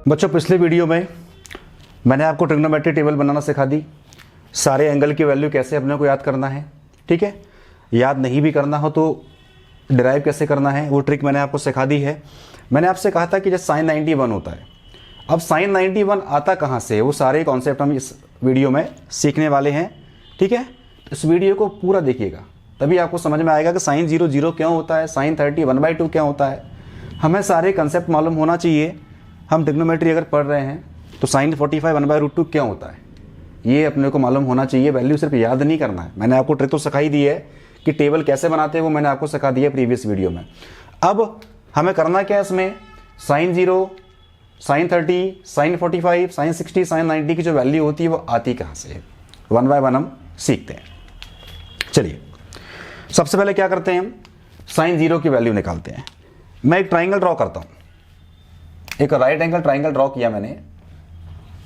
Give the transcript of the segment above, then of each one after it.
बच्चों पिछले वीडियो में मैंने आपको ट्रिग्नोमेट्री टेबल बनाना सिखा दी, सारे एंगल की वैल्यू कैसे अपने को याद करना है। ठीक है, याद नहीं भी करना हो तो डिराइव कैसे करना है वो ट्रिक मैंने आपको सिखा दी है। मैंने आपसे कहा था कि जैसे साइन 91 होता है, अब साइन 91 आता कहाँ से, वो सारे कॉन्सेप्ट हम इस वीडियो में सीखने वाले हैं। ठीक है, इस वीडियो को पूरा देखिएगा तभी आपको समझ में आएगा कि साइन 0 क्यों होता है, साइन 30 1/2 क्या होता है। हमें सारे कंसेप्ट मालूम होना चाहिए। हम ट्रिग्नोमेट्री अगर पढ़ रहे हैं तो साइन 45 1/√2 क्या होता है ये अपने को मालूम होना चाहिए। वैल्यू सिर्फ याद नहीं करना है। मैंने आपको ट्रिक तो सिखाई दी है कि टेबल कैसे बनाते हैं, वो मैंने आपको सिखा दिया प्रीवियस वीडियो में। अब हमें करना क्या है, इसमें sine 0, sine 30, sine 45, sine 60, sine 90 की जो वैल्यू होती है वो आती कहाँ से है, 1 बाय 1 हम सीखते हैं। चलिए सबसे पहले क्या करते हैं, हम साइन 0 की वैल्यू निकालते हैं। मैं एक ट्राइंगल ड्रॉ करता हूं, एक राइट एंगल ट्राइंगल ड्रॉ किया मैंने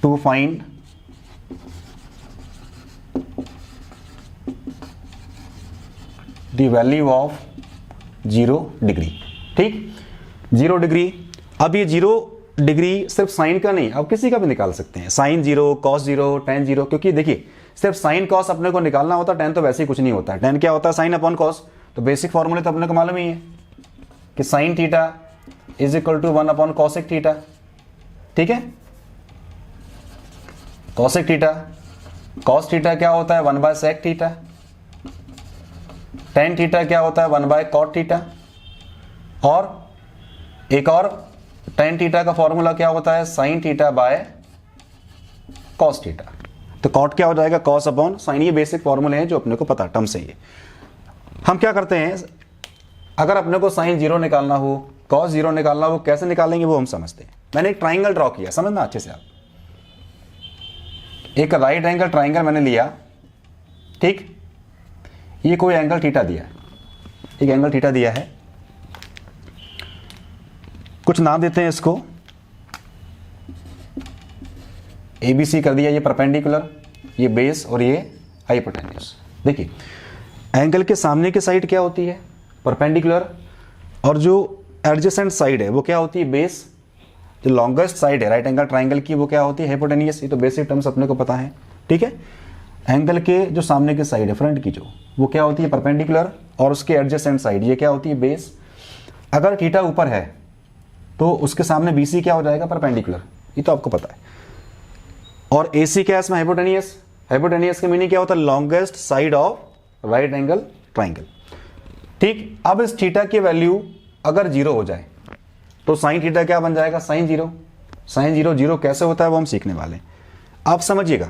to find the value of 0 degree. ठीक, 0 डिग्री। अब ये 0 डिग्री सिर्फ साइन का नहीं, अब किसी का भी निकाल सकते हैं, साइन 0, कॉस 0, टेन 0, क्योंकि देखिए सिर्फ साइन कॉस अपने को निकालना होता है, टेन तो वैसे ही कुछ नहीं होता है। टेन क्या होता है, साइन अपॉन कॉस। तो बेसिक फॉर्मूले तो अपने को मालूम ही है कि sine theta is equal to 1 upon cosec theta. ठीक है, कॉसेक थीटा, कॉस थीटा क्या होता है 1 by sec theta, tan theta क्या होता है 1 बाय कॉट थीटा, और एक और टेन थीटा का फॉर्मूला क्या होता है sine theta by cos theta. तो कॉट क्या हो जाएगा, कॉस अपॉन साइन। ये बेसिक फॉर्मूले हैं जो अपने को पता टर्म से। ये हम क्या करते हैं, अगर अपने को साइन 0 निकालना हो, कॉस 0 निकालना हो, कैसे निकालेंगे वो हम समझते हैं। मैंने एक ट्राइंगल ड्रॉ किया, समझना अच्छे से आप। एक राइट एंगल ट्राइंगल मैंने लिया। ठीक, ये कोई एंगल थीटा दिया है, एक एंगल थीटा दिया है, कुछ नाम देते हैं इसको, ABC कर दिया। ये परपेंडिकुलर, ये बेस और ये हाइपोटेन्यूज। देखिए एंगल के सामने की साइड क्या होती है, परपेंडिकुलर, और जो एडजेसेंट साइड है वो क्या होती है, बेस। जो लॉन्गेस्ट साइड है राइट एंगल ट्राइंगल की वो क्या होती है, हाइपोटेन्यूज। ये तो बेसिक टर्म्स अपने को पता है। ठीक है, एंगल के जो सामने की साइड है, फ्रंट की जो, वो क्या होती है, परपेंडिकुलर, और उसके एडजेसेंट साइड ये क्या होती है, बेस। अगर थीटा ऊपर है तो उसके सामने BC क्या हो जाएगा, परपेंडिकुलर। ये तो आपको पता है। और AC क्या है इसमें, हाइपोटेन्यूज। हाइपोटेन्यूज का मीनिंग क्या होता है, longest side of right angle triangle. ठीक, अब इस थीटा की वैल्यू अगर 0 हो जाए तो साइन थीटा क्या बन जाएगा, साइन 0। साइन 0 कैसे होता है वो हम सीखने वाले हैं। आप समझिएगा,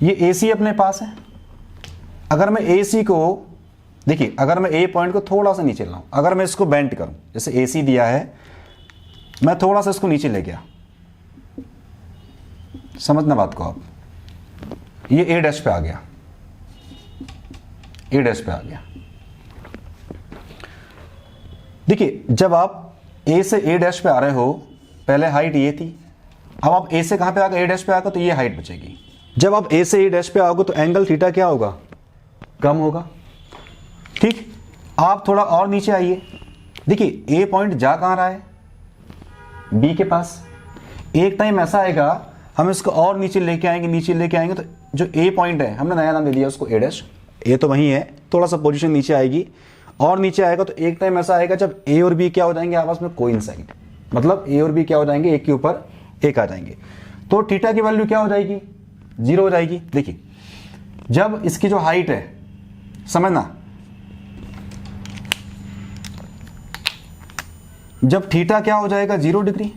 ये AC अपने पास है। अगर मैं AC को, देखिए अगर मैं A पॉइंट को थोड़ा सा नीचे लाऊं, अगर मैं इसको बेंट करूं, जैसे AC दिया है, मैं थोड़ा सा इसको नीचे ले गया, समझना बात को आप, ये A डैश पे आ गया, A डैश पे आ गया। देखिए जब आप A से A डैश पे आ रहे हो, पहले हाइट ये थी, अब आप A से कहां पे आ गए, A डैश पे आ गए, तो ये हाइट बचेगी। जब आप A से A डैश पे आओगे तो एंगल थीटा क्या होगा, कम होगा। ठीक, आप थोड़ा और नीचे आइए। देखिए A पॉइंट जा कहां रहा है, B के पास। एक टाइम ऐसा आएगा हम इसको और नीचे लेके आएंगे, नीचे लेके आएंगे, तो जो A पॉइंट है, हमने नया नाम दे दिया उसको A डैश। A तो वही है, थोड़ा सा पोजीशन नीचे आएगी और नीचे आएगा, तो एक टाइम ऐसा आएगा जब A और B क्या हो जाएंगे आपस में कोइंसाइड, मतलब A और B क्या हो जाएंगे, एक के ऊपर एक आ जाएंगे। तो थीटा की वैल्यू क्या हो जाएगी, 0 हो जाएगी। देखिए जब इसकी जो हाइट है, समझना, जब थीटा क्या हो जाएगा 0 डिग्री,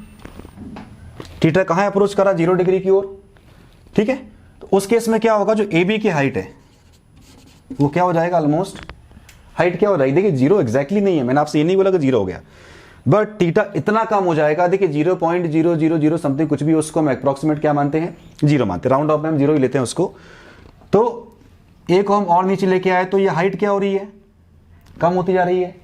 थीटा कहां अप्रोच करा, 0 डिग्री की ओर। ठीक है, तो उस केस में क्या होगा, जो AB की हाइट है वो क्या हो जाएगा, ऑलमोस्ट हाइट क्या हो जाएगी। देखिए 0 एग्जैक्टली नहीं है, मैंने आपसे ये नहीं बोला कि 0 हो गया, बट थीटा इतना कम हो जाएगा। देखिए 0.000 समथिंग कुछ भी, उसको हम अप्रोक्सीमेट क्या मानते हैं, 0 मानते हैं, राउंड ऑफ में हम 0 ही लेते हैं उसको। तो एक हम और नीचे लेके आए तो ये हाइट क्या हो रही है, कम होती जा रही है।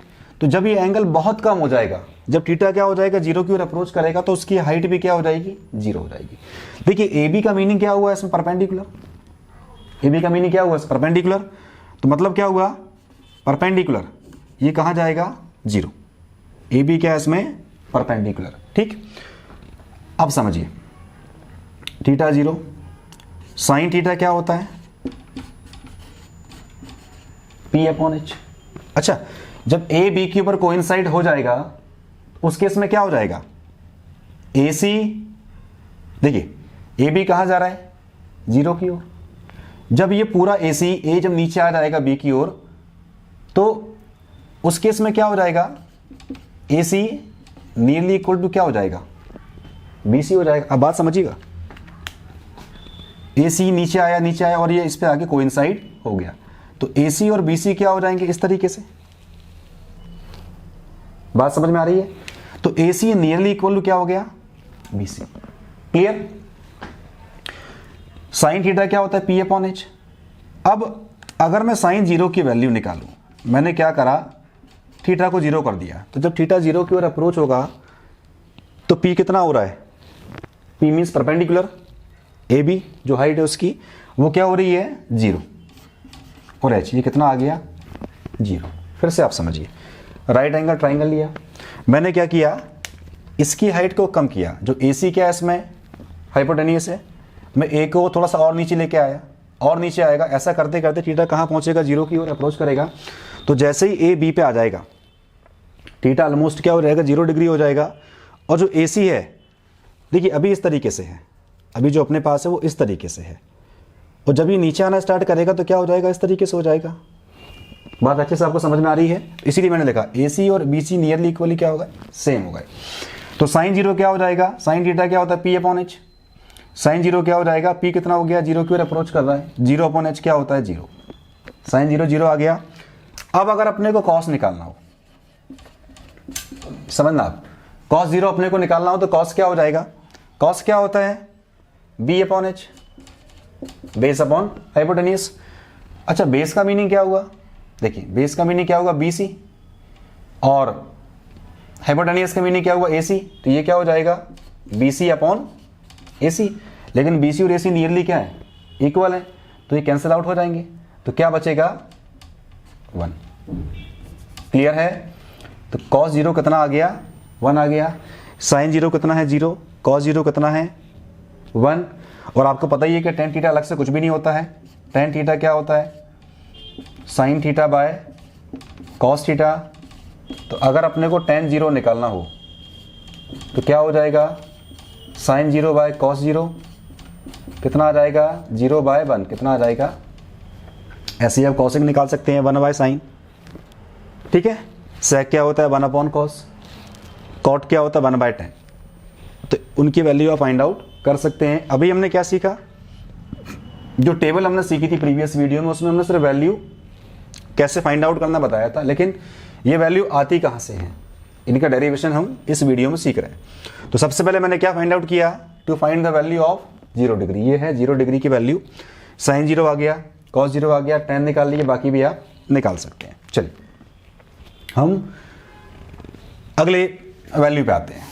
तो जब ये एंगल बहुत कम हो जाएगा, जब थीटा क्या हो जाएगा, 0 की ओर अप्रोच करेगा, तो उसकी हाइट भी क्या हो जाएगी, 0 हो जाएगी। देखिए AB का मीनिंग क्या हुआ इसमें, परपेंडिकुलर। AB का मीनिंग क्या हुआ, परपेंडिकुलर। तो मतलब क्या हुआ, परपेंडिकुलर, ये कहां जाएगा, 0। AB क्या है इसमें, परपेंडिकुलर। ठीक, अब समझिए, थीटा 0, साइन थीटा क्या होता है, P/H। अच्छा, जब ए बी के ऊपर कोइंसाइड हो जाएगा उस केस में क्या हो जाएगा, ए सी, देखिए ए बी कहाँ जा रहा है, 0 की ओर। जब ये पूरा ए सी, ए जब नीचे आ जाएगा बी की ओर, तो उस केस में क्या हो जाएगा, A C nearly equal to क्या हो जाएगा, बी सी हो जाएगा। अब बात समझिएगा, ए सी नीचे आया और ये इस पे आगे कोइंसाइड हो गया, तो ए सी और बी सी क्या हो जाएंगे इस तरीके से। बात समझ में आ रही है। तो A C nearly equal to क्या हो गया, B C. Clear. Sine theta क्या होता है, P/H। अब अगर मैं साइन 0 की वैल्यू निकालूं, मैंने क्या करा, थीटा को 0 कर दिया, तो जब थीटा 0 की ओर अप्रोच होगा तो P कितना हो रहा है, P means perpendicular, A B जो हाइट है उसकी वो क्या हो रही है, 0, और H ये कितना आ गया, 0। फिर से आप समझिए, राइट एंगल ट्राइंगल लिया, मैंने क्या किया, इसकी हाइट को कम किया, जो ए सी क्या है इसमें हाइपोटेनियस है, मैं ए को थोड़ा सा और नीचे लेके आया, और नीचे आएगा, ऐसा करते करते थीटा कहाँ पहुँचेगा, 0 की ओर अप्रोच करेगा। तो जैसे ही ए बी पे आ जाएगा थीटा ऑलमोस्ट क्या हो जाएगा, 0 डिग्री हो जाएगा। और जो ए सी है, देखिए अभी इस तरीके से है, अभी जो अपने पास है वो इस तरीके से है, और जब ये नीचे आना स्टार्ट करेगा तो क्या हो जाएगा, इस तरीके से हो जाएगा। बात अच्छे से आपको समझ में आ रही है, इसीलिए मैंने लिखा ए सी और बी सी नियरली इक्वली क्या होगा, सेम होगा। तो साइन 0 क्या हो जाएगा, साइन थीटा क्या होता है, P/H। साइन 0 क्या हो जाएगा, P कितना हो गया, 0 की ओर अप्रोच कर रहा है, 0/H क्या होता है, 0। साइन 0 0 आ गया। अब अगर अपने को कॉस निकालना हो, समझना आप, कॉस 0 अपने को निकालना हो तो कॉस क्या हो जाएगा, कॉस क्या होता है, B/H, बेस अपॉन हाइपोटेनियस। अच्छा, बेस का मीनिंग क्या हुआ, देखिए बेस का मीनिंग क्या होगा, BC, और हाइपोटेनियस का मीनिंग क्या हुआ, AC। तो ये क्या हो जाएगा, BC अपॉन AC। लेकिन BC और AC नियरली क्या है, इक्वल है, तो ये कैंसिल आउट हो जाएंगे, तो क्या बचेगा, 1। क्लियर है। तो cos 0 कितना आ गया, 1 आ गया। साइन 0 कितना है, 0। cos 0 कितना है, 1। और आपको पता ही है कि tan थीटा अलग से कुछ भी नहीं होता है, tan थीटा क्या होता है, sine theta by cos theta. तो अगर अपने को tan 0 निकालना हो तो क्या हो जाएगा, साइन 0 बाय कॉस 0 कितना आ जाएगा, 0 बाय 1 कितना आ जाएगा। ऐसे ही आप कॉसिक निकाल सकते हैं, 1 बाय साइन, ठीक है। सेक क्या होता है, 1 अपॉन कॉस। कॉट क्या होता है, 1 बाय 10। तो उनकी वैल्यू आप फाइंड आउट कर सकते हैं। अभी हमने क्या सीखा, जो टेबल हमने सीखी थी प्रीवियस वीडियो में, उसमें हमने सिर्फ वैल्यू कैसे फाइंड आउट करना बताया था, लेकिन ये वैल्यू आती कहाँ से है, इनका डेरिवेशन हम इस वीडियो में सीख रहे हैं। तो सबसे पहले मैंने क्या फाइंड आउट किया, to find the value of 0 degree. ये है 0 डिग्री की वैल्यू, साइन 0 आ गया, कॉस 0 आ गया, tan निकाल लिए, बाकी भी आप निकाल सकते हैं। चलिए हम अगले वैल्यू पे आते हैं।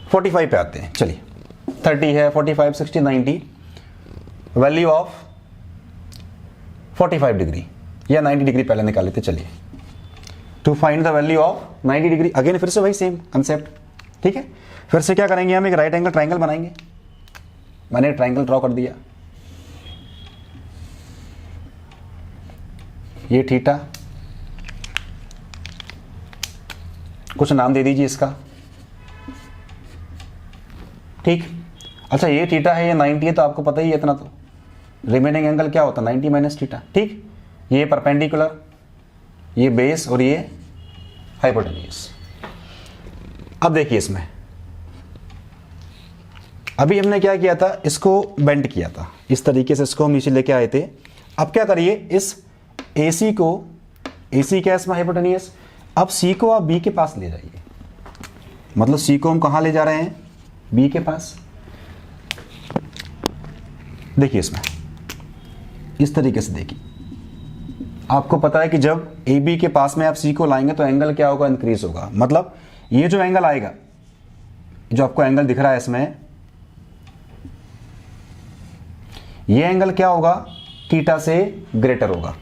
फोर्टी 45 पे आते हैं। चलिए 30 है, 45, 60, 90, वैल्यू ऑफ 45 डिग्री या 90 डिग्री पहले निकाल लेते। चलिए to find the value of 90 degree, again फिर से वही सेम कंसेप्ट, ठीक है। फिर से क्या करेंगे, हम एक राइट एंगल ट्राइंगल बनाएंगे। मैंने ट्राइंगल ड्रॉ कर दिया, ये थीटा, कुछ नाम दे दीजिए इसका, ठीक। अच्छा ये थीटा है, ये 90 है, तो आपको पता ही है इतना, तो रिमेनिंग एंगल क्या होता है, 90 माइनस थीटा, ठीक। ये परपेंडिकुलर, ये बेस और ये हाइपोटेन्यूज। अब देखिए इसमें अभी हमने क्या किया था, इसको बेंड किया था इस तरीके से, इसको हम नीचे लेके आए थे। अब क्या करिए, इस AC को, AC क्या है इसमें, हाइपोटेन्यूज। अब C को आप B के पास ले जाइए, मतलब C को हम कहाँ ले जा रहे हैं, B के पास। देखिए इसमें इस तरीके से देखिए, आपको पता है कि जब AB के पास में आप C को लाएंगे तो एंगल क्या होगा, इंक्रीज होगा। मतलब ये जो एंगल आएगा, जो आपको एंगल दिख रहा है इसमें, ये एंगल क्या होगा, थीटा से ग्रेटर होगा।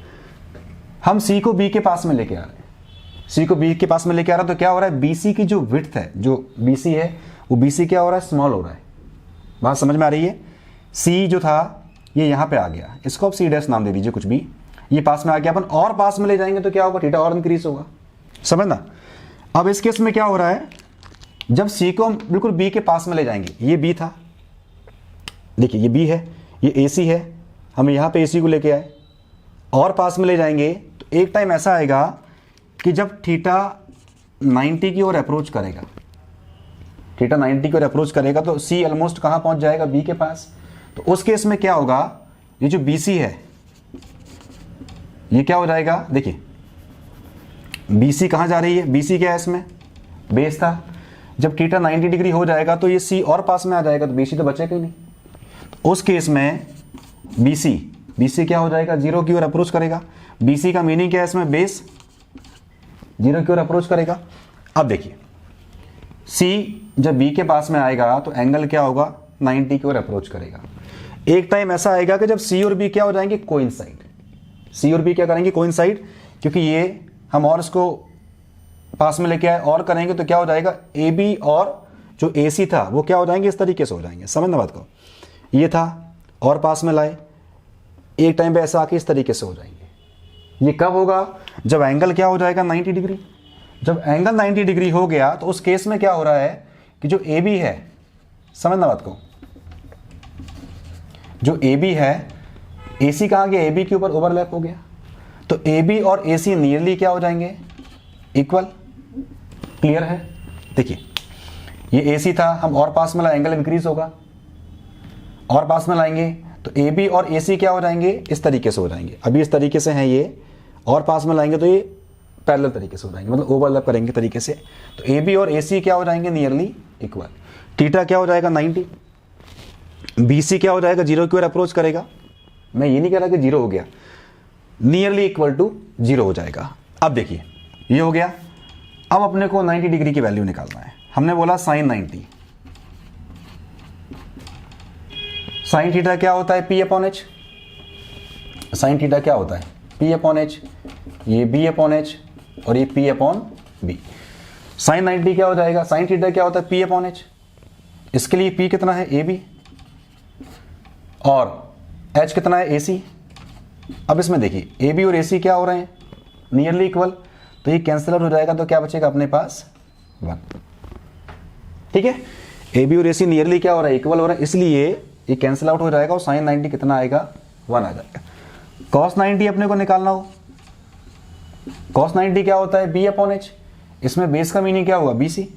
हम सी को बी के पास में लेके आ रहे हैं, सी को बी के पास में लेके आ रहा है, तो क्या हो रहा है, बीसी की जो विड्थ है, जो बीसी है वो बीसी क्या हो रहा है, स्मॉल हो रहा है। बात समझ में आ रही है। सी जो था ये यहाँ पे आ गया, इसको आप सी डैश नाम दे दीजिए कुछ भी, ये पास में आ गया, अपन और पास में ले जाएंगे तो क्या होगा, थीटा और इंक्रीज होगा, समझना। अब इस केस में क्या हो रहा है, जब सी को हम बिल्कुल बी के पास में ले जाएंगे, ये बी था, देखिए ये बी है, ये ए सी है, हम यहाँ पे ए सी को लेके आए और पास में ले जाएंगे तो एक टाइम ऐसा आएगा कि जब थीटा 90 की ओर अप्रोच करेगा, थीटा 90 की ओर अप्रोच करेगा तो सी ऑलमोस्ट कहाँ पहुँच जाएगा, बी के पास। तो उस केस में क्या होगा, ये जो बी सी है ये क्या हो जाएगा, देखिए बी सी कहाँ जा रही है, बी सी क्या है इसमें, बेस था, जब थीटा 90 डिग्री हो जाएगा तो ये सी और पास में आ जाएगा, तो बी सी तो बचेगा ही नहीं। तो उस केस में बी सी क्या हो जाएगा, जीरो की ओर अप्रोच करेगा। बी सी का मीनिंग क्या है इसमें, बेस जीरो की ओर अप्रोच करेगा। अब देखिए सी जब बी के पास में आएगा तो एंगल क्या होगा, 90 की ओर अप्रोच करेगा। एक टाइम ऐसा आएगा कि जब सी और बी क्या हो जाएंगे, कोइंसाइड, सी और बी क्या करेंगे, कोइंसाइड, क्योंकि ये हम और इसको पास में लेके आए और करेंगे तो क्या हो जाएगा, ए बी और जो ए सी था वो क्या हो जाएंगे, इस तरीके से हो जाएंगे, समझना बात को, ये था और पास में लाए, एक टाइम पे ऐसा आके इस तरीके से हो जाएंगे। ये कब होगा, जब एंगल क्या हो जाएगा, 90 डिग्री। जब एंगल 90 डिग्री हो गया तो उस केस में क्या हो रहा है कि जो ए बी है, समझना बात को, जो ए बी है, ए सी कहाँ गया, ए बी के ऊपर ओवरलैप हो गया, तो ए बी और ए सी नियरली क्या हो जाएंगे, इक्वल। क्लियर है। देखिए ये ए सी था, हम और पास में लाए, एंगल इंक्रीज होगा, और पास में लाएंगे तो ए बी और ए सी क्या हो जाएंगे, इस तरीके से हो जाएंगे। अभी इस तरीके से हैं ये, और पास में लाएंगे तो ये पैरेलल तरीके से हो जाएंगे, मतलब ओवरलैप करेंगे तरीके से। तो ए बी और ए सी क्या हो जाएंगे, नियरली इक्वल। थीटा क्या हो जाएगा, 90। बी सी क्या हो जाएगा, जीरो की ओर अप्रोच करेगा। मैं ये नहीं कह रहा कि जीरो हो गया, नियरली इक्वल टू जीरो हो जाएगा। अब देखिए ये हो गया। अब अपने को 90 डिग्री की वैल्यू निकालना है। हमने बोला साइन 90, साइन थीटा क्या होता है, P upon H. Sign theta क्या होता है, पी अपॉन एच, ये बी अपॉन एच और ये पी अपॉन बी। साइन 90 क्या हो जाएगा, साइन थीटा क्या होता है, पी अपॉन एच। इसके लिए पी कितना है, ए बी, और एच कितना है, ए सी। अब इसमें देखिए ए बी और ए सी क्या हो रहे हैं, नियरली इक्वल, तो ये कैंसिल आउट हो जाएगा, तो क्या बचेगा अपने पास, 1। ठीक है, ए बी और ए सी नियरली क्या हो रहा है, इक्वल हो रहा है, इसलिए ये कैंसिल आउट हो जाएगा और साइन 90 कितना आएगा, 1 आ जाएगा। कॉस 90 अपने को निकालना हो, कॉस 90 क्या होता है, बी अपॉन एच। इसमें बेस का मीनिंग क्या हुआ, बी सी,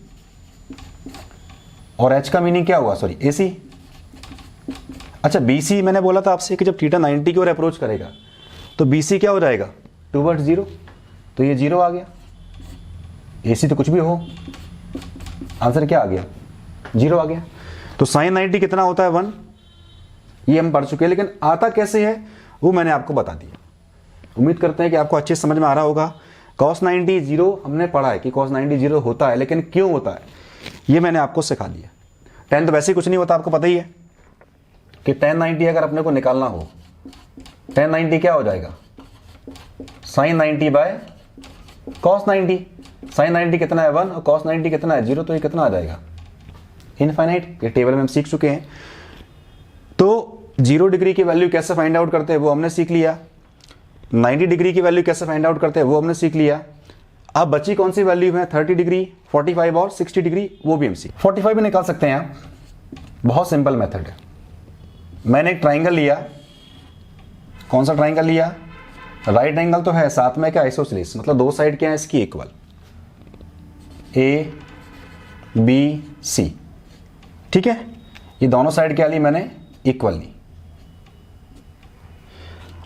और एच का मीनिंग क्या हुआ, सॉरी ए सी। अच्छा बी सी मैंने बोला था आपसे कि जब थीटा 90 की ओर अप्रोच करेगा तो बी सी क्या हो जाएगा, टूवर्ड्स जीरो, तो ये जीरो आ गया। ए सी तो कुछ भी हो, आंसर क्या आ गया, जीरो आ गया। तो साइन 90 कितना होता है, 1। ये हम पढ़ चुके हैं, लेकिन आता कैसे है वो मैंने आपको बता दिया। उम्मीद करते हैं कि आपको अच्छे से समझ में आ रहा होगा। कॉस 90 जीरो हमने पढ़ा है कि कॉस 90 जीरो होता है, लेकिन क्यों होता है ये मैंने आपको सिखा दिया। tan तो वैसे ही कुछ नहीं होता, आपको पता ही है कि tan 90 अगर अपने को निकालना हो, tan 90 क्या हो जाएगा, साइन 90 बाय कॉस 90। साइन 90 कितना है, 1, और कॉस 90 कितना है, 0, तो ये कितना आ जाएगा, इनफाइनाइट। ये टेबल में हम सीख चुके हैं। तो 0 डिग्री की वैल्यू कैसे फाइंड आउट करते हैं वो हमने सीख लिया, 90 डिग्री की वैल्यू कैसे फाइंड आउट करते हैं वो हमने सीख लिया। अब बची कौन सी वैल्यू है, 30 डिग्री, 45 और 60 डिग्री, वो भी हम सीख। 45 भी निकाल सकते हैं आप, बहुत सिंपल मेथड है। मैंने एक ट्राइंगल लिया, कौन सा ट्राइंगल लिया, राइट एंगल तो है, साथ में क्या, आइसोसेलेस, मतलब दो साइड क्या है इसकी, इक्वल, ए बी सी। ठीक है, ये दोनों साइड क्या ली मैंने, इक्वल ली।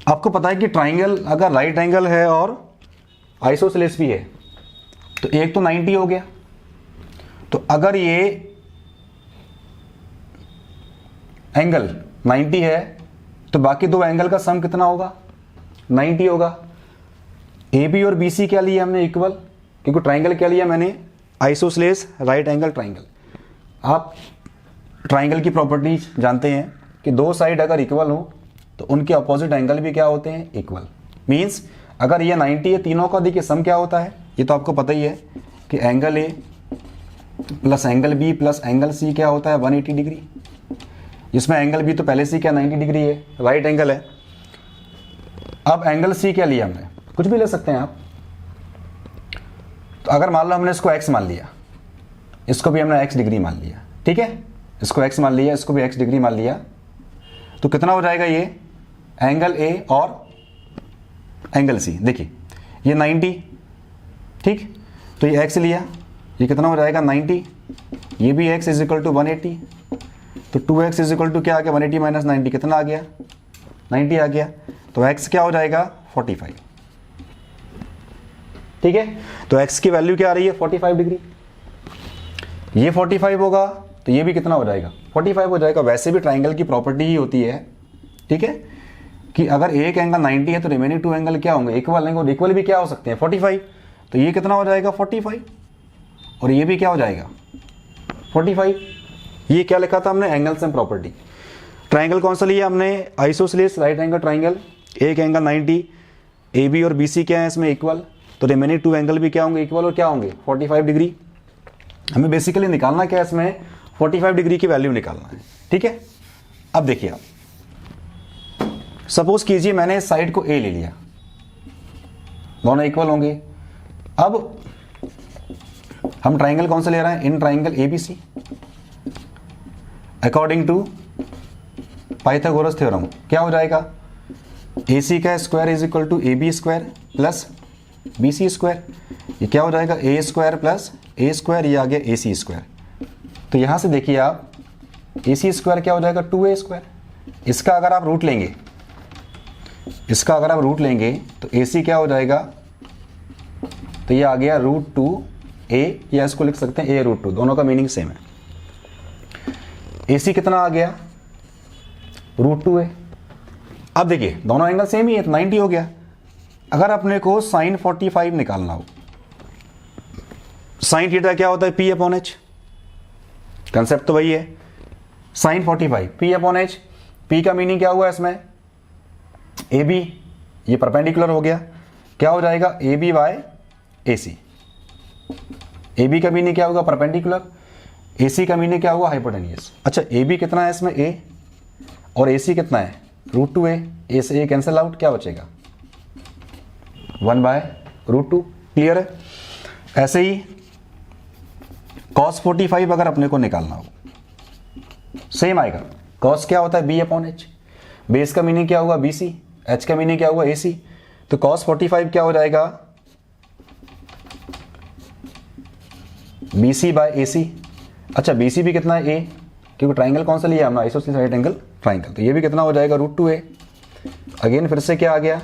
आपको पता है कि ट्राइंगल अगर राइट एंगल है और आइसोसेलेस भी है तो एक तो 90 हो गया, तो अगर ये एंगल 90 है तो बाकी दो एंगल का सम कितना होगा, 90 होगा। ए बी और बी सी क्या लिया हमने, इक्वल, क्योंकि ट्राइंगल क्या लिया मैंने, आइसोसेलेस राइट एंगल ट्राइंगल। आप ट्राइंगल की प्रॉपर्टीज जानते हैं कि दो साइड अगर इक्वल हो तो उनके अपोजिट एंगल भी क्या होते हैं, इक्वल। मींस अगर ये 90 है, तीनों का देखिए सम क्या होता है, ये तो आपको पता ही है कि angle A plus angle B plus angle C क्या होता है 180 डिग्री। इसमें एंगल बी तो पहले से क्या 90 डिग्री है, राइट एंगल है। अब एंगल सी क्या लिया हमने, कुछ भी ले सकते हैं आप। तो अगर मान लो हमने इसको x मान लिया, इसको भी हमने x डिग्री मान लिया, ठीक है, इसको x मान लिया, इसको भी x डिग्री मान लिया, तो कितना हो जाएगा ये एंगल A और एंगल C। देखिए ये 90, ठीक, तो ये x लिया, ये कितना हो जाएगा 90, ये भी x इज इक्वल टू 180, तो 2x इज इक्वल टू क्या आ गया 180 माइनस 90 कितना आ गया 90 आ गया, तो x क्या हो जाएगा 45, ठीक है। तो x की वैल्यू क्या आ रही है 45 डिग्री, ये 45 होगा तो ये भी कितना हो जाएगा 45 हो जाएगा। वैसे भी ट्राइंगल की प्रॉपर्टी ही होती है, ठीक है, कि अगर एक एंगल 90 है तो रिमेनिंग 2 एंगल क्या होंगे इक्वल होंगे, और इक्वल भी क्या हो सकते हैं 45, तो ये कितना हो जाएगा 45 और ये भी क्या हो जाएगा 45। ये क्या लिखा था हमने एंगल सम प्रॉपर्टी। ट्राइंगल कौन सा लिया हमने आइसोसेलेस राइट एंगल ट्राइंगल, एक एंगल 90, ए बी और बी सी क्या है इसमें इक्वल, तो रिमेनिंग 2 एंगल भी क्या होंगे इक्वल और क्या होंगे 45 डिग्री। हमें बेसिकली निकालना क्या है इसमें 45 डिग्री की वैल्यू निकालना है, ठीक है। अब देखिए आप सपोज कीजिए मैंने इस साइड को ए ले लिया, दोनों इक्वल होंगे। अब हम ट्राइंगल कौन सा ले रहे हैं in triangle A B C according to Pythagoras theorem क्या हो जाएगा ए सी का square is equal to A B square plus B C square, ये क्या हो जाएगा A square plus A square, ये आ गया ए सी स्क्वायर। तो यहां से देखिए आप ए सी स्क्वायर क्या हो जाएगा 2a स्क्वायर, इसका अगर आप रूट लेंगे, इसका अगर आप रूट लेंगे तो ए सी क्या हो जाएगा, तो ये आ गया √2a, या इसको लिख सकते हैं a√2, दोनों का मीनिंग सेम है। ए सी कितना आ गया √2a। अब देखिए दोनों एंगल सेम ही है तो 90 हो गया। अगर अपने को साइन 45 निकालना हो, साइन थीटा क्या होता है P/H, कंसेप्ट तो वही है, साइन 45 P/H। P का मीनिंग क्या हुआ इसमें ए बी, ये परपेंडिकुलर हो गया, क्या हो जाएगा A B by A C. A B का मीनिंग क्या होगा परपेंडिकुलर, ए सी का मीनिंग क्या हुआ हाइपोटेन्यूस। अच्छा ए बी कितना है इसमें a और ए सी कितना है √2a, ए से ए कैंसिल आउट, क्या बचेगा 1/√2, क्लियर है। ऐसे ही cos 45 अगर अपने को निकालना हो सेम आएगा, cos क्या होता है B/H, बेस का मीनिंग क्या होगा BC, H का मीनिंग क्या होगा AC, तो cos 45 क्या हो जाएगा BC/AC। अच्छा BC भी कितना है A, क्योंकि ट्राइंगल कौन सा लिया हमने आइसोसेलेस राइट एंगल ट्राइंगल, तो ये भी कितना हो जाएगा √2a। अगेन फिर से क्या आ गया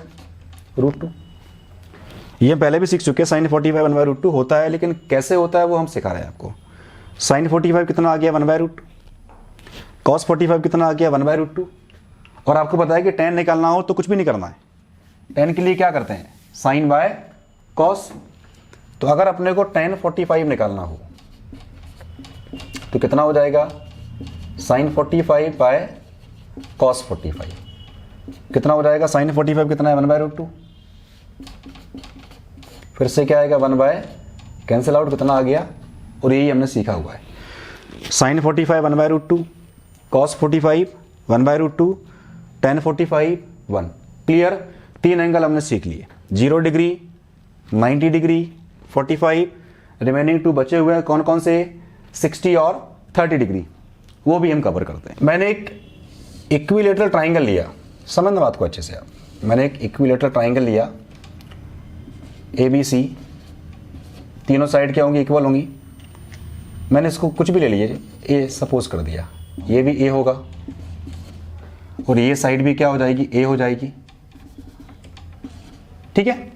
√2, ये पहले भी सीख चुके हैं साइन 45 1/√2 होता है, लेकिन कैसे होता है वो हम सिखा रहे हैं आपको। साइन 45 कितना आ गया 1/√2, cos 45 कितना आ गया 1/√2। और आपको पता है कि tan निकालना हो तो कुछ भी नहीं करना है, tan के लिए क्या करते हैं साइन बाय cos। तो अगर अपने को tan 45 निकालना हो तो कितना हो जाएगा साइन 45 बाय cos 45, कितना हो जाएगा साइन 45 कितना है 1/√2, फिर से क्या आएगा 1 कैंसिल आउट कितना आ गया, और यही हमने सीखा हुआ है sine 45 1/√2, cos 45 1/√2, tan 45 1। Clear, 3 angle हमने सीख लिए, 0 डिग्री 90 डिग्री 45, रिमेनिंग 2 बचे हुए हैं कौन कौन से 60 और 30 डिग्री, वो भी हम कवर करते हैं। मैंने एक इक्विलेटरल ट्राइंगल लिया, समझना बात को अच्छे से आप, मैंने एक इक्विलेटरल ट्राइंगल लिया ABC, तीनों साइड क्या होंगी इक्वल होंगी। मैंने इसको कुछ भी ले लीजिए A सपोज कर दिया, ये भी A होगा और ये साइड भी क्या हो जाएगी A हो जाएगी, ठीक है।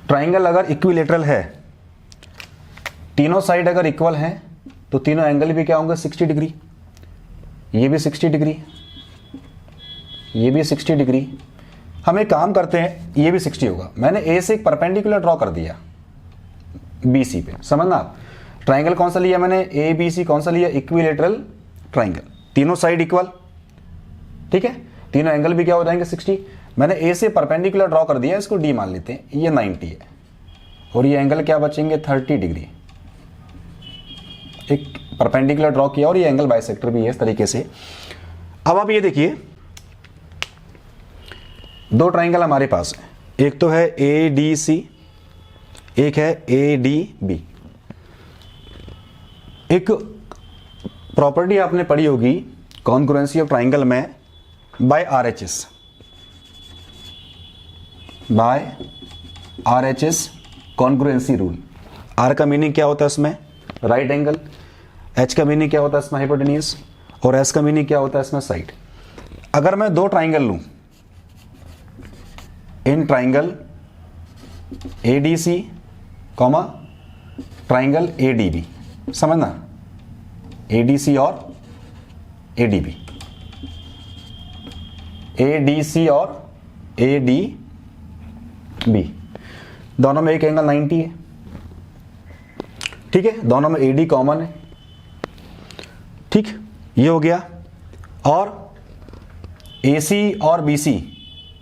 ट्राइंगल अगर इक्विलेटरल है, तीनों साइड अगर इक्वल हैं तो तीनों एंगल भी क्या होंगे 60 डिग्री, ये भी 60 डिग्री, ये भी 60 डिग्री। हम एक काम करते हैं, ये भी 60 होगा। मैंने ए से एक परपेंडिकुलर ड्रॉ कर दिया BC पे, समझना आप। ट्राइंगल कौन सा लिया मैंने ABC, कौन सा लिया इक्विलेटरल ट्राइंगल, तीनों साइड इक्वल, ठीक है, तीनों एंगल भी क्या हो जाएंगे 60। मैंने ए से परपेंडिकुलर ड्रॉ कर दिया, इसको डी मान लेते हैं, ये 90 है और ये एंगल क्या बचेंगे 30 डिग्री। एक परपेंडिकुलर ड्रॉ किया और ये एंगल बाइसेक्टर भी है इस तरीके से। अब आप ये देखिए, दो ट्राइंगल हमारे पास है, एक तो है ए डी सी, एक है ए डी बी। एक प्रॉपर्टी आपने पढ़ी होगी कॉन्ग्रुएंसी ऑफ ट्राइंगल में by RHS, by RHS congruency rule. R का मीनिंग क्या होता है इसमें, राइट एंगल। एच का मीनिंग क्या होता है इसमें, हाइपोटेन्यूज। और एस का मीनिंग क्या होता है इसमें, साइड। अगर मैं दो ट्राइंगल लूं, in triangle A D C comma triangle A D B, समझना, ए डी सी और A D B, A D C और ए डी बी, दोनों में एक एंगल 90 है, ठीक है, दोनों में ए डी कॉमन है, ठीक, ये हो गया। और ए सी और बी सी,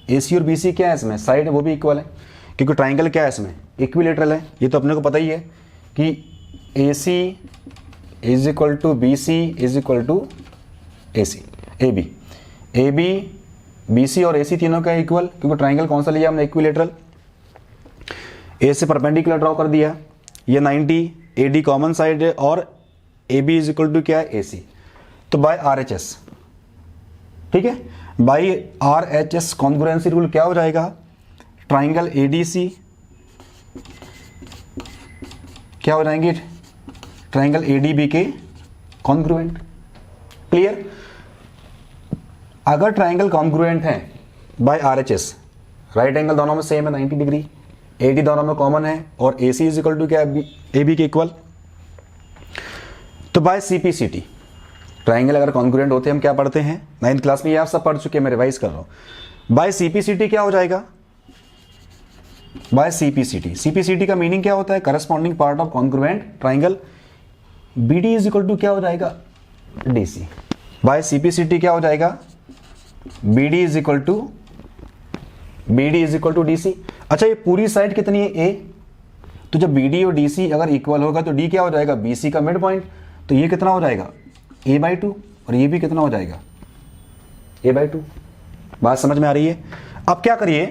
ए सी और बी सी क्या है इसमें, साइड है, वो भी इक्वल है, क्योंकि ट्राइंगल क्या है इसमें, इक्विलेटरल है। ये तो अपने को पता ही है कि A C is equal to B C is equal to A C, A B B C और ए सी तीनों का इक्वल, क्योंकि ट्राइंगल कौन सा लिया हमने, इक्विलेटरल। ए से परपेंडिकुलर ड्रॉ कर दिया, ये 90, ए डी कॉमन साइड है और A B is equal to क्या है, ए सी। तो बाय आर एच एस, ठीक है, by are H S congruency rule क्या हो जाएगा, ट्राइंगल ए डी सी क्या हो जाएंगे, ट्राइंगल ए डी बी के कॉन्ग्रुएंट। क्लियर। अगर ट्राइंगल कॉन्ग्रुएंट है by R H S, right angle दोनों में सेम है 90 डिग्री, ए डी दोनों में कॉमन है और A C is equal to क्या है, ए बी के इक्वल, तो by C P C T triangle अगर कॉन्ग्रुएंट होते हैं, हम क्या पढ़ते हैं 9th क्लास में, ये आप सब पढ़ चुके हैं, मैं रिवाइज कर रहा हूं। बाय सीपीसीटी क्या हो जाएगा, बाय सीपीसीटी, सीपीसीटी का मीनिंग क्या होता है, corresponding part of congruent triangle. BD is equal to क्या हो जाएगा, डीसी। बाय सीपीसीटी क्या हो जाएगा, BD is equal to DC. अच्छा, ये पूरी साइड कितनी है, ए, तो जब बीडी और डीसी अगर इक्वल होगा तो डी क्या हो जाएगा, बीसी का मिड पॉइंट, तो ये कितना हो जाएगा, a/2, और ये भी कितना हो जाएगा, a/2। बात समझ में आ रही है। अब क्या करिए,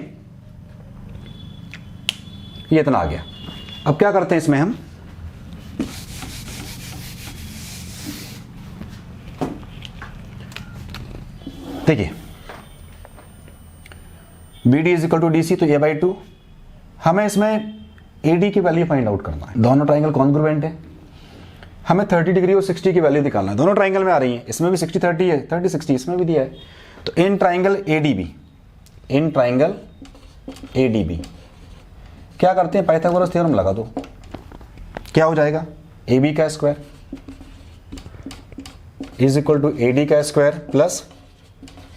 ये इतना आ गया। अब क्या करते हैं इसमें हम, देखिए BD is equal to DC, तो a/2। हमें इसमें AD की वैल्यू फाइंड आउट करना है। दोनों ट्राइंगल कॉन्ग्रुएंट है, हमें 30 डिग्री और 60 की वैल्यू निकालना है। दोनों ट्राइंगल में आ रही है, इसमें भी 60-30 है, 30-60 इसमें भी दिया है। तो in triangle ADB, in triangle ADB क्या करते हैं, पाइथागोरस थ्योरम लगा दो, क्या हो जाएगा, AB का square is equal to AD का स्क्वायर प्लस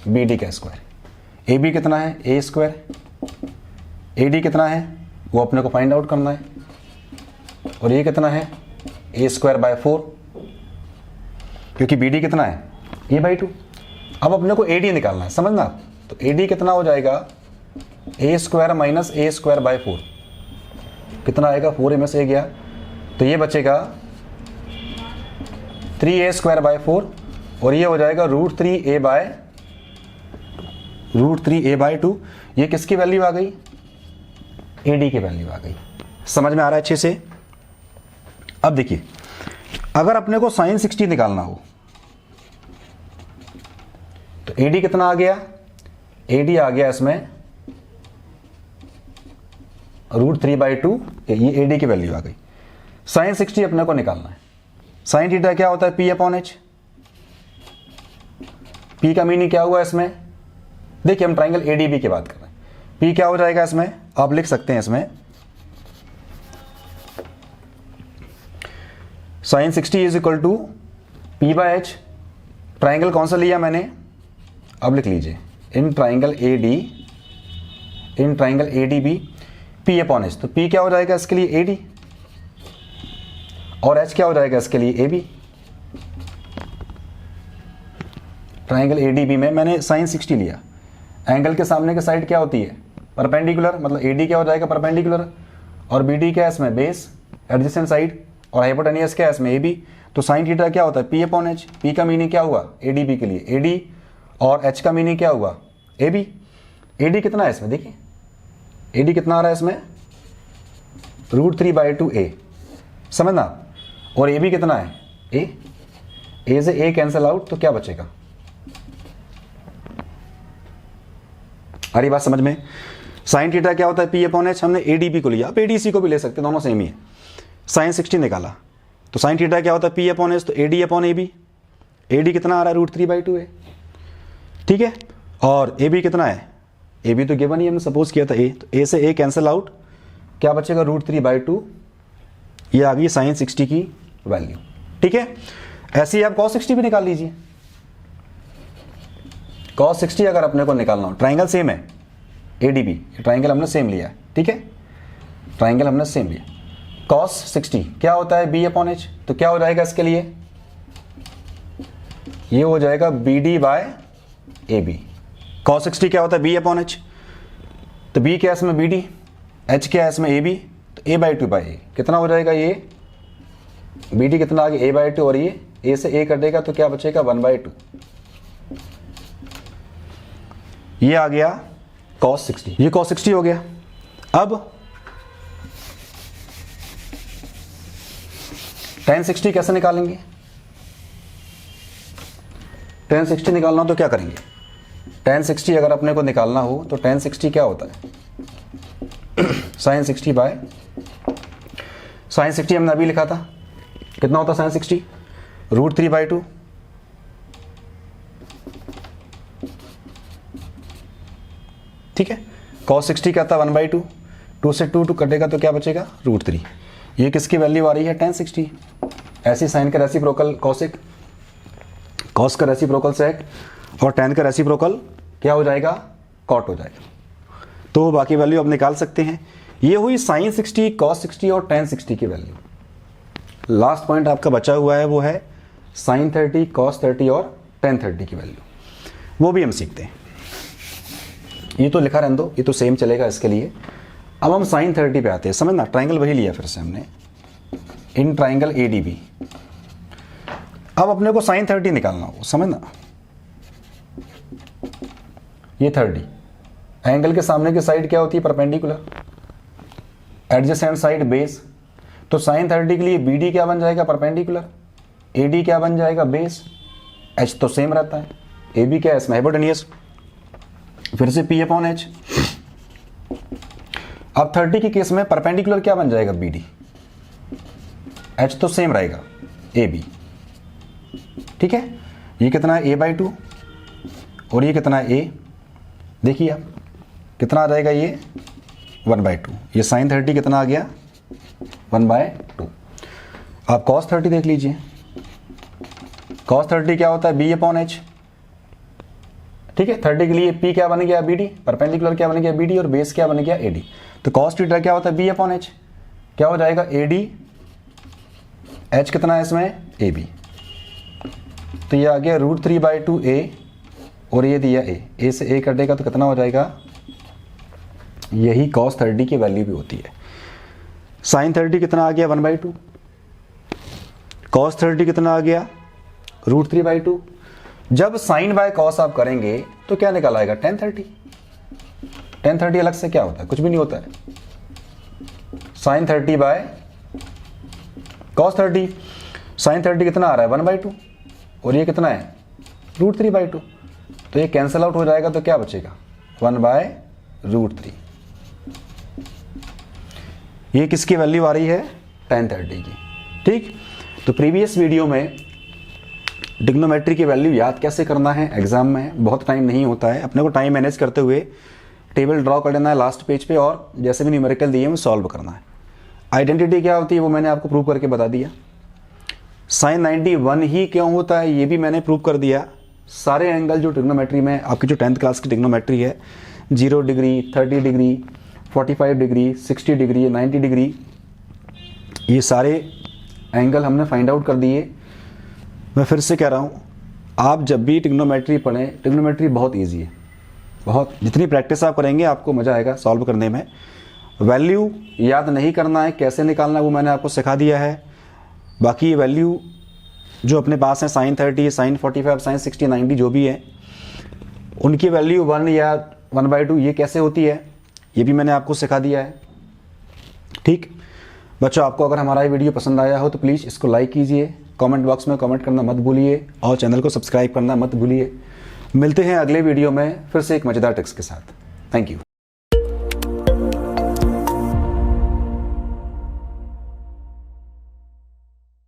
BD का स्क्वायर। AB कितना है, A स्क्वायर, AD कितना है वो अपने को फाइंड आउट करना है, और ये कितना है, A स्क्वायर बाय 4, क्योंकि BD कितना है, a/2। अब अपने को AD निकालना है, समझना। तो AD कितना हो जाएगा, A square minus A square by 4, कितना आएगा, 4 में से गया, तो ये बचेगा 3A स्क्वायर बाय 4, और ये हो जाएगा √3a/2। ये किसकी वैल्यू आ गई, AD की वैल्यू आ गई। समझ में आ रहा है अच्छे से। अब देखिए, अगर अपने को sin 60 निकालना हो तो AD कितना आ गया, AD आ गया इसमें √3/2, ये AD की वैल्यू आ गई। sin 60 अपने को निकालना है। sin थीटा क्या होता है, P/H। P का मीनिंग क्या हुआ इसमें, देखिए हम ट्राइंगल ADB की बात कर रहे हैं। P क्या हो जाएगा इसमें, आप लिख सकते हैं इसमें sin 60 is equal to P/H। Triangle कौन सा लिया मैंने, अब लिख लीजिए, इन ट्राइंगल ADB P/H। तो P क्या हो जाएगा इसके लिए, AD, और H क्या हो जाएगा इसके लिए, AB। ट्राइंगल ADB में मैंने sin 60 लिया, एंगल के सामने की साइड क्या होती है, परपेंडिकुलर, मतलब AD क्या हो जाएगा, परपेंडिकुलर, और BD क्या है इसमें, बेस, एडजेसेंट साइड, और हाइपोटेनियस क्या है इसमें, AB। तो साइन थीटा क्या होता है, P/H। P का मीनिंग क्या हुआ, ADB के लिए AD, और H का मीनिंग क्या हुआ, AB। AD कितना है इसमें, देखिए AD कितना आ रहा है इसमें, √3/2a, समझना। और AB कितना है, A से A कैंसिल आउट, तो क्या बचेगा, आ रही बात समझ में। साइन थीटा क्या होता है, P/H, हमने ADB को लिया, आप ADC को भी ले सकते हैं, दोनों सेम ही है। साइन 60 निकाला, तो साइन थीटा क्या होता है, P/H, तो AD/AB। AD कितना आ रहा है, √3/2a, ठीक है। और AB कितना है, AB तो गिवन ही हमने सपोज किया था A, तो A से A कैंसिल आउट, क्या बचेगा, √3/2, ये आ गई साइन 60 की वैल्यू, ठीक है। ऐसे ही आप cos 60 भी निकाल लीजिए। cos 60 अगर अपने को निकालना हो, ट्राइंगल सेम है ADB, ट्राइंगल हमने सेम लिया है, ठीक है, ट्राइंगल हमने सेम लिया। cos 60 क्या होता है, B/H, तो क्या हो जाएगा इसके लिए, ये हो जाएगा BD/AB। cos 60 क्या होता है, B/H, तो B क्या है इसमें, BD, H क्या है इसमें, AB, तो A/2/A कितना हो जाएगा, ये BD कितना आ गया, A/2, और ये A से A कटेगा तो क्या बचेगा, 1/2, ये आ गया cos 60, ये cos 60 हो गया। अब tan 60 कैसे निकालेंगे, tan 60 निकालना हो तो क्या करेंगे, tan 60 अगर अपने को निकालना हो तो tan 60 क्या होता है, sin 60 हमने अभी लिखा था, कितना होता है sin 60, √3/2, ठीक है। cos 60 क्या था, 1/2, 2 से 2 कटेगा तो क्या बचेगा, √3। ये किसकी वैल्यू आ रही है, tan 60। ऐसी साइन का रेसिप्रोकल कोसेक, cos का रेसिप्रोकल सेक, और tan का रेसिप्रोकल क्या हो जाएगा, cot हो जाएगा। तो बाकी वैल्यू आप निकाल सकते हैं। ये हुई sin 60, cos 60 और tan 60 की वैल्यू। लास्ट पॉइंट आपका बचा हुआ है, वो है sin 30, cos 30 और tan 30 की वैल्यू, वो भी हम सीखते हैं। ये तो लिखा रहने दो, ये तो सेम चलेगा इसके लिए। अब हम sin 30 पे आते हैं, समझना, ट्राइंगल वही लिया फिर से हमने, इन ट्राइंगल ADB। अब अपने को sin 30 निकालना हो, समझना, ये 30, एंगल के सामने की साइड क्या होती है, परपेंडिकुलर, एडजेसेंट साइड बेस। तो sin 30 के लिए BD क्या बन जाएगा, परपेंडिकुलर, AD क्या बन जाएगा, बेस, H तो सेम रहता है, AB क्या है इसमें, हाइपोटेनियस, फिर से P/H। अब 30 के केस में परपेंडिकुलर क्या बन जाएगा, BD, H तो सेम रहेगा, AB, ठीक है। ये कितना है, A/2, और ये कितना है, A, देखिए आप कितना आ जाएगा, ये 1/2। ये sin 30 कितना आ गया, 1/2। आप cos 30 देख लीजिए, cos 30 क्या होता है, B/H, ठीक है। 30 के लिए P क्या बन गया, BD, परपेंडिकुलर क्या बन गया, BD, और बेस क्या बन गया, AD। तो cos थीटा क्या होता है, B/H, क्या हो जाएगा, AD, H कितना है इसमें, AB, तो ये आ गया √3/2a, और ये दिया A से A कटेगा तो कितना हो जाएगा, यही cos 30 की वैल्यू भी होती है। sin 30 कितना आ गया, 1/2, cos 30 कितना आ गया, √3/2। जब sin बाय cos आप करेंगे तो क्या निकल आएगा, tan 30। tan 30 अलग से क्या होता है, कुछ भी नहीं होता है, sin 30 बाय cos 30। sin 30 कितना आ रहा है, 1/2, और ये कितना है, √3/2, तो ये कैंसिल आउट हो जाएगा तो क्या बचेगा, 1/√3। ये किसकी वैल्यू आ रही है, tan 30 की, ठीक। तो प्रीवियस वीडियो में ट्रिग्नोमेट्री की वैल्यू याद कैसे करना है, एग्जाम में बहुत टाइम नहीं होता है, अपने को टाइम मैनेज करते हुए टेबल ड्रॉ कर लेना है लास्ट पेज पे, और जैसे भी न्यूमेरिकल दिए वो सॉल्व करना है। आइडेंटिटी क्या होती है वो मैंने आपको प्रूव करके बता दिया। sin 91 ही क्यों होता है ये भी मैंने प्रूव कर दिया। सारे एंगल जो ट्रिग्नोमेट्री में आपकी जो 10th क्लास की ट्रिग्नोमेट्री है, 0 degree, 30 degree, 45 degree, 60 degree, 90 degree, ये सारे एंगल हमने फाइंड आउट कर दिए। मैं फिर से कह रहा हूँ, आप जब भी ट्रिग्नोमेट्री पढ़ें, ट्रिग्नोमेट्री बहुत ईजी है, बहुत जितनी प्रैक्टिस आप करेंगे आपको मज़ा आएगा सॉल्व करने में। वैल्यू याद नहीं करना है, कैसे निकालना है वो मैंने आपको सिखा दिया है। बाकी ये वैल्यू जो अपने पास है sin 30, sin 45, sin 60, 90 जो भी है, उनकी वैल्यू 1 या 1/2 ये कैसे होती है ये भी मैंने आपको सिखा दिया है। ठीक बच्चों, आपको अगर हमारा ये वीडियो पसंद आया हो तो प्लीज़ इसको लाइक कीजिए, कमेंट बॉक्स में कमेंट करना मत भूलिए और चैनल को सब्सक्राइब करना मत भूलिए। मिलते हैं अगले वीडियो में फिर से एक मज़ेदार ट्रिक्स के साथ। Thank you.